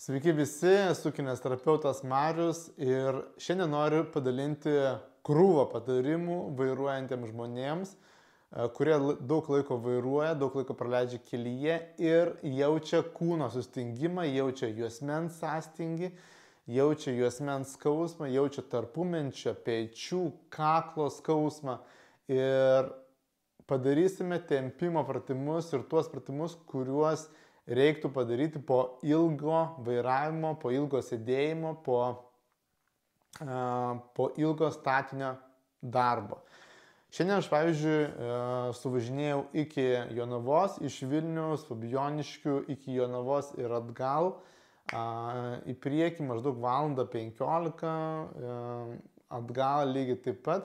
Sveiki visi, esu kinesterapeutas Marius ir šiandien noriu padalinti krūvą patarimų vairuojantiems žmonėms, kurie daug laiko vairuoja, daug laiko praleidžia kelyje ir jaučia kūno sustingimą, jaučia juosmens sąstingį, jaučia juosmens skausmą, jaučia tarpumenčio, pečių, kaklo skausmą ir padarysime tempimo pratimus ir tuos pratimus, kuriuos reiktų padaryti po ilgo vairavimo, po ilgo sėdėjimo, po ilgo statinio darbo. Šiandien aš, pavyzdžiui, suvažinėjau iki Jonavos, iš Vilniaus, Fabijoniškių iki Jonavos ir atgal, į priekį maždaug 1:15, atgal lygiai taip pat.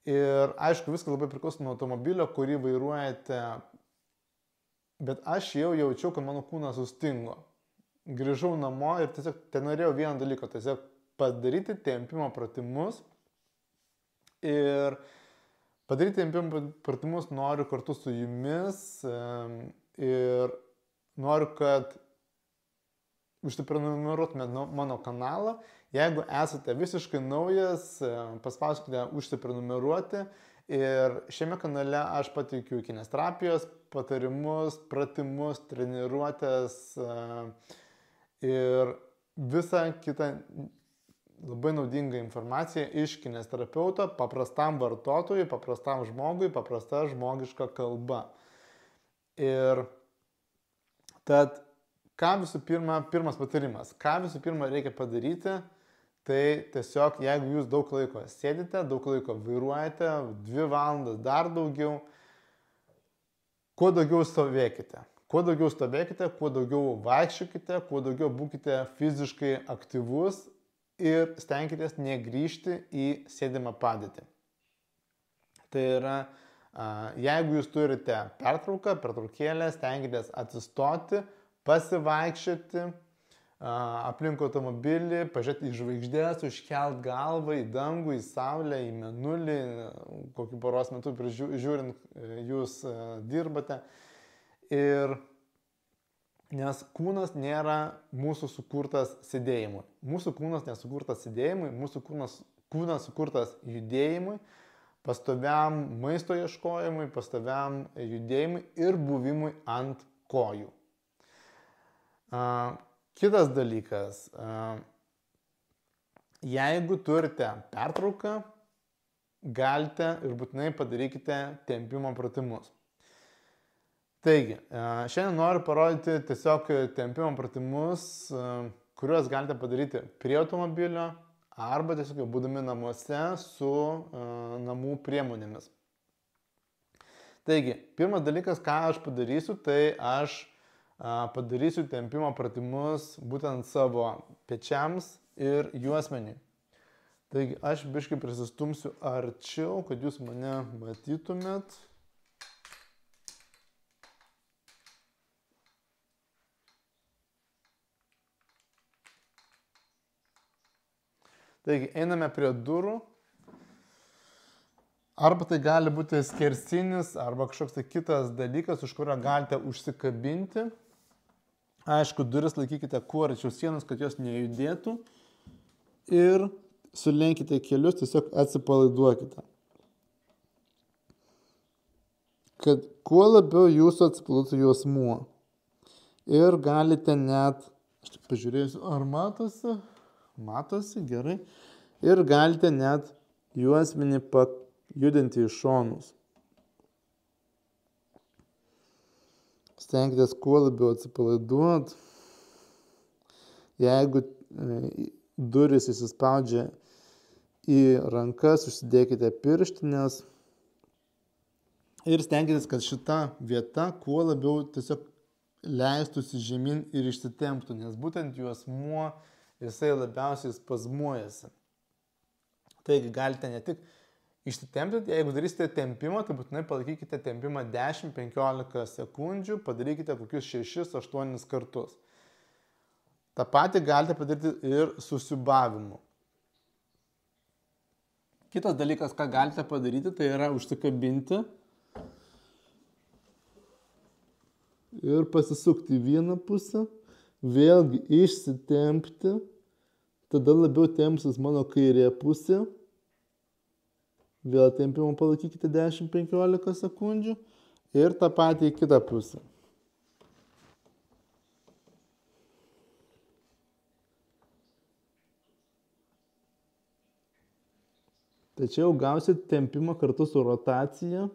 Ir aišku, viskas labai priklauso nuo automobilio, kurį vairuojate. Bet aš jau jaučiau, kad mano kūnas sustingo. Grįžau namo ir tiesiog ten norėjau vieną dalyką, tiesiog padaryti tempimo pratimus. Ir padaryti tempimo pratimus noriu kartu su jumis ir noriu, kad užsiprenumeruotumėte mano kanalą. Jeigu esate visiškai naujas, paspauskite užsiprenumeruoti. Ir šiame kanale aš pateikiu kinesterapijos patarimus, pratimus, treniruotės ir visą kitą labai naudingą informaciją iš kinesterapeuto paprastam vartotojui, paprastam žmogui, paprasta žmogiška kalba. Ir tad, pirmas patarimas, ką visų pirma reikia padaryti, tai tiesiog, jeigu jūs daug laiko sėdite, daug laiko vairuojate, 2 valandas, dar daugiau, kuo daugiau stovėkite. Kuo daugiau stovėkite, kuo daugiau vaikščiokite, kuo daugiau būkite fiziškai aktyvus ir stenkitės negrįžti į sėdimą padėtį. Tai yra, jeigu jūs turite pertraukėlę, stenkitės atsistoti, pasivaikščioti, aplink automobilį, pažiūrėti į žvaigždės, užkelt galvą į dangų, į saulę, į mėnulį, kokį poros metų žiūrint jūs dirbate. Ir nes kūnas nėra mūsų sukurtas sėdėjimui. Mūsų kūnas nesukurtas sėdėjimui, mūsų kūnas sukurtas judėjimui, pastoviam maisto ieškojimui, pastoviam judėjimui ir buvimui ant kojų. Kitas dalykas, jeigu turite pertrauką, galite ir būtinai padarykite tempimo pratimus. Taigi, šiandien noriu parodyti tiesiog tempimo pratimus, kuriuos galite padaryti prie automobilio arba tiesiog būdami namuose su namų priemonėmis. Taigi, pirmas dalykas, ką aš padarysiu, tai aš padarysiu tempimo pratimus būtent savo pečiams ir juosmeniui. Taigi aš biškai prisistumsiu arčiau, kad jūs mane matytumėt. Taigi einame prie durų. Arba tai gali būti skersinis, arba kažkoks tai kitas dalykas, už kurio galite užsikabinti. Aišku, duris laikykite kuo arčiau sienos, kad jos nejudėtų. Ir sulenkite kelius, tiesiog atsipalaiduokite. Kad kuo labiau jūsų atsipalaiduotų juosmuo. Ir galite net, aš tik pažiūrėsiu, ar matosi? Matosi, gerai. Ir galite net juosmenį judinti į šonus. Stenkitės kuo labiau atsipalaiduoti. Jeigu durys įsispaudžia į rankas, užsidėkite pirštinės. Ir stenkitės, kad šita vieta kuo labiau tiesiog leistųsi žemyn ir išsitemptų, nes būtent juosmuo jisai labiausiai spazmuojasi. Taigi galite ne tik išsitempti, jeigu darysite tempimą, tai būtinai palaikykite tempimą 10-15 sekundžių, padarykite kokius 6-8 kartus. Ta pati galite padaryti ir su siūbavimu. Kitas dalykas, ką galite padaryti, tai yra užsikabinti ir pasisukti į vieną pusę vėlgi išsitempti, tada labiau tempsis mano kairė pusė. Vėl tempimą palaikykite 10-15 sekundžių ir tą patį į kitą pusę. Tačiau gausit tempimą kartu su rotacija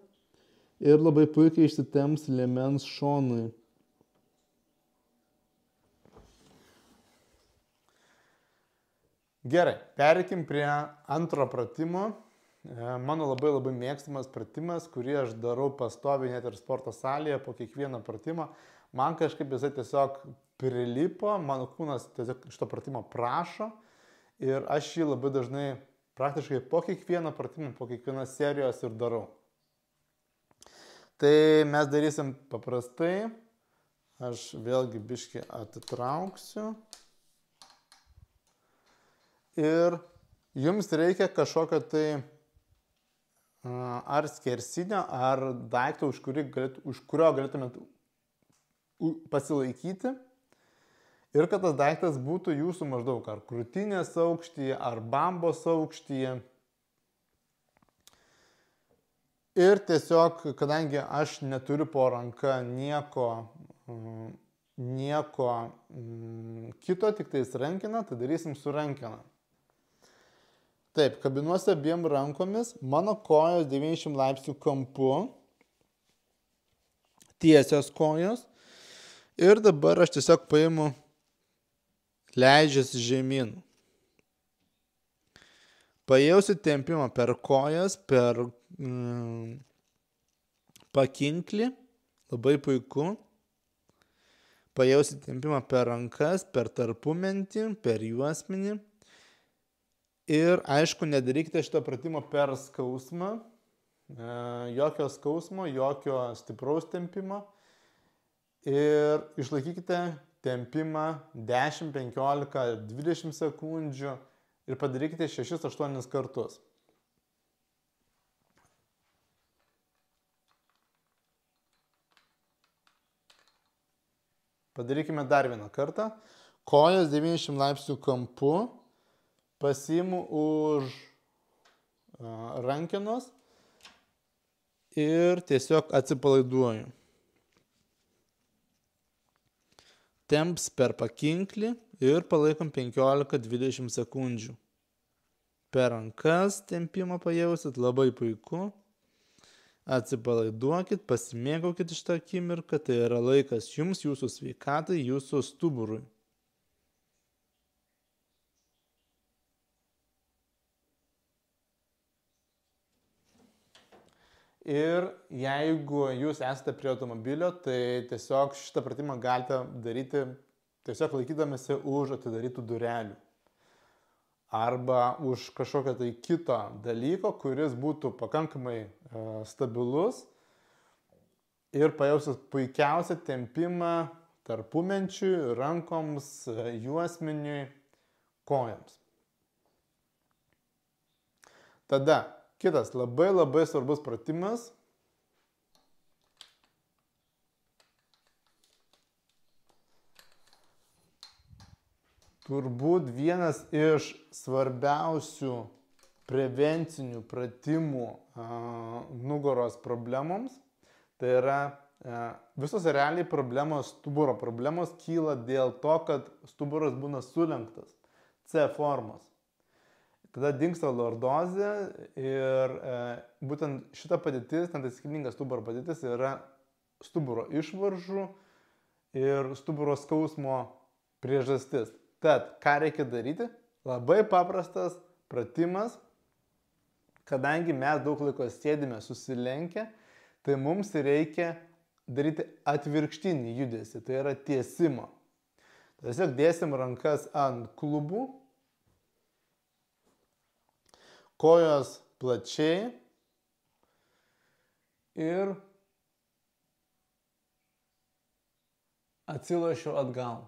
ir labai puikiai išsitemps liemens šonui. Gerai, pereikim prie antro pratimo. Mano labai mėgstamas pratimas, kurį aš darau pastoviai net ir sporto salėje po kiekvieno pratimo. Man kažkaip jisai tiesiog prilipo, mano kūnas tiesiog šito pratimo prašo ir aš jį labai dažnai praktiškai po kiekvieno pratimo, po kiekvienos serijos ir darau. Tai mes darysim paprastai. Aš vėlgi biškį atitrauksiu. Ir jums reikia kažkokio tai ar skersinio, ar daikto, už kurio galėtumėt pasilaikyti. Ir kad tas daiktas būtų jūsų maždaug ar krūtinės aukštyje, ar bambos aukštyje. Ir tiesiog, kadangi aš neturiu po ranka nieko kito, tik tais rankeną, tai darysim su rankena. Taip, kabinuosi abiem rankomis, mano kojos 90 laipsnių kampu, tiesios kojos. Ir dabar aš tiesiog paimu, leidžiasi žemyn. Pajausiu tempimą per kojas, per pakinklį, labai puiku. Pajausiu tempimą per rankas, per tarpumentį, per juosmenį. Ir aišku, nedarykite šito pratimo per skausmą, jokio skausmo, jokio stipraus tempimo. Ir išlaikykite tempimą 10, 15, 20 sekundžių ir padarykite 6-8 kartus. Padarykime dar vieną kartą. Kojas 90 laipsnių kampu. Pasiimu už rankenos ir tiesiog atsipalaiduoju. Temps per pakinklį ir palaikom 15-20 sekundžių. Per rankas tempimą pajausit, labai puiku. Atsipalaiduokit, pasimėgaukit šitą akimirką, tai yra laikas jums, jūsų sveikatai, jūsų stuburui. Ir jeigu jūs esate prie automobilio, tai tiesiog šitą pratimą galite daryti tiesiog laikydamasi už atidarytų durelių. Arba už kažkokio tai kito dalyko, kuris būtų pakankamai stabilus ir pajausit puikiausią tempimą tarpumenčiui, rankoms, juosmeniui, kojams. Tada kitas labai svarbus pratimas. Turbūt vienas iš svarbiausių prevencinių pratimų nugaros problemoms. Tai yra visos realiai problemos, stuburo problemos kyla dėl to, kad stuburas būna sulenktas, C formos. Tada dingsta lordozė ir būtent šita padėtis, netaisyklinga stuburo padėtis yra stuburo išvaržų ir stuburo skausmo priežastis. Tad, ką reikia daryti? Labai paprastas pratimas, kadangi mes daug laiko sėdime susilenkę, tai mums reikia daryti atvirkštinį judesį, tai yra tiesimo. Tiesiog dėsim rankas ant klubų, kojos plačiai ir atsilošiu atgal.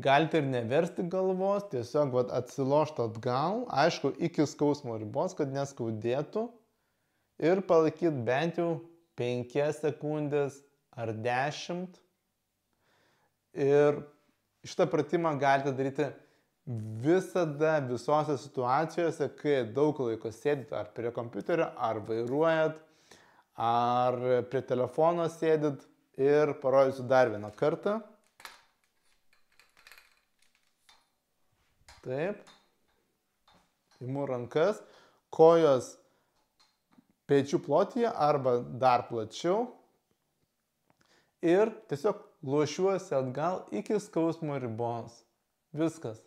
Galite ir neversti galvos, tiesiog atsilošti atgal, aišku, iki skausmo ribos, kad neskaudėtų ir palaikyti bent jau 5 sekundės ar 10 Ir šitą pratimą galite daryti visada, visose situacijose, kai daug laiko sėdite ar prie kompiuterio, ar vairuojat, ar prie telefono sėdit. Ir parodysiu dar vieną kartą. Taip. Imu rankas, kojos pečių plotyje arba dar plačiau. Ir tiesiog lošiuosi atgal iki skausmo ribos. Viskas.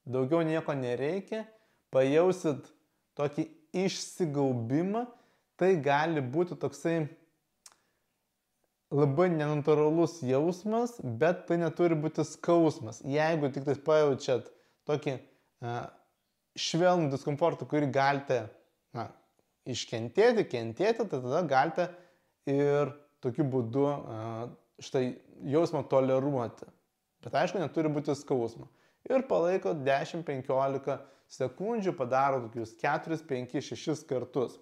Daugiau nieko nereikia. Pajausit tokį išsigaubimą. Tai gali būti toksai labai nenatūralus jausmas, bet tai neturi būti skausmas. Jeigu tik tais pajaučiat tokį švelnų diskomfortą, kurį galite iškentėti, tai tada galite ir tokiu būdu štai jausmą toleruoti. Bet aišku, neturi būti skausmo. Ir palaiko 10-15 sekundžių, padaro tokius 4, 5, 6 kartus.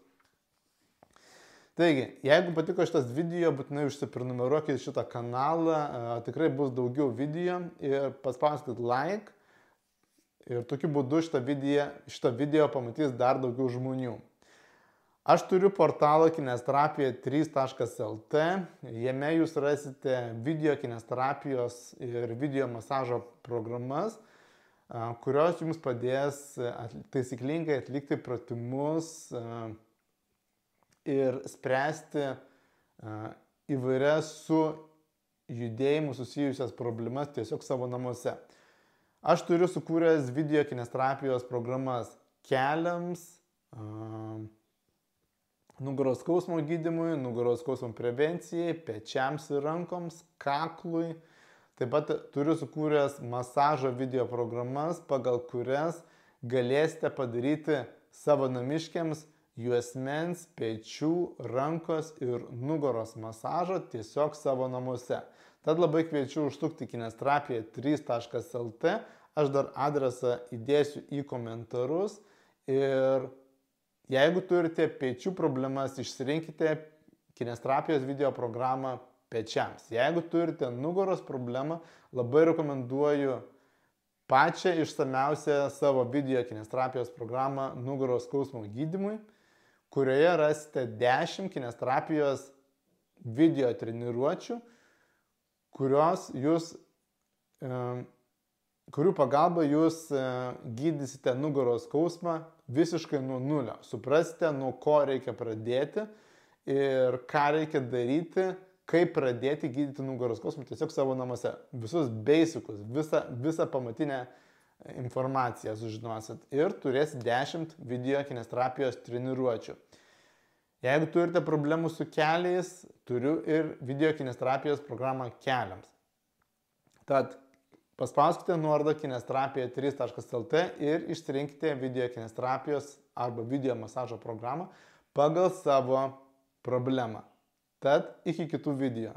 Taigi, jeigu patiko šitas video, būtinai užsiprenumeruokit šitą kanalą, tikrai bus daugiau video ir paspauskit like ir tokiu būdu šitą video pamatys dar daugiau žmonių. Aš turiu portalą kinesterapija3.lt, jame jūs rasite video kinesterapijos ir video masažo programas, kurios jums padės taisyklingai atlikti pratimus ir spręsti įvairias su judėjimu susijusias problemas tiesiog savo namuose. Aš turiu sukūręs video kinesterapijos programas keliams, nugaros skausmo gydymui, nugaros skausmo prevencijai, pečiams ir rankoms, kaklui. Taip pat turiu sukūręs masažo video programas, pagal kurias galėsite padaryti savo namiškiams juosmens, pečių, rankos ir nugaros masažą tiesiog savo namuose. Tad labai kviečiu užsukti kinesterapija3.lt. Aš dar adresą įdėsiu į komentarus. Ir jeigu turite pečių problemas, išsirinkite kinesterapijos video programą pečiams. Jeigu turite nugaros problemą, labai rekomenduoju pačią išsamiausią savo video kinesterapijos programą nugaros skausmo gydymui, kurioje rasite 10 kinesterapijos video treniruočių, kurių pagalba jūs gydysite nugaros skausmą visiškai nuo nulio. Suprasite, nuo ko reikia pradėti ir ką reikia daryti, kaip pradėti gydyti nugaros skausmą tiesiog savo namuose. Visus basicus, visą pamatinę informaciją sužinosit ir turėsit 10 video kinesterapijos treniruočių. Jeigu turite problemų su keliais, turiu ir video kinesterapijos programą keliams. Tad paspauskite nuorodą kinesterapija3.lt ir išsirinkite video kinesterapijos arba video masažo programą pagal savo problemą. Tad iki kitų video.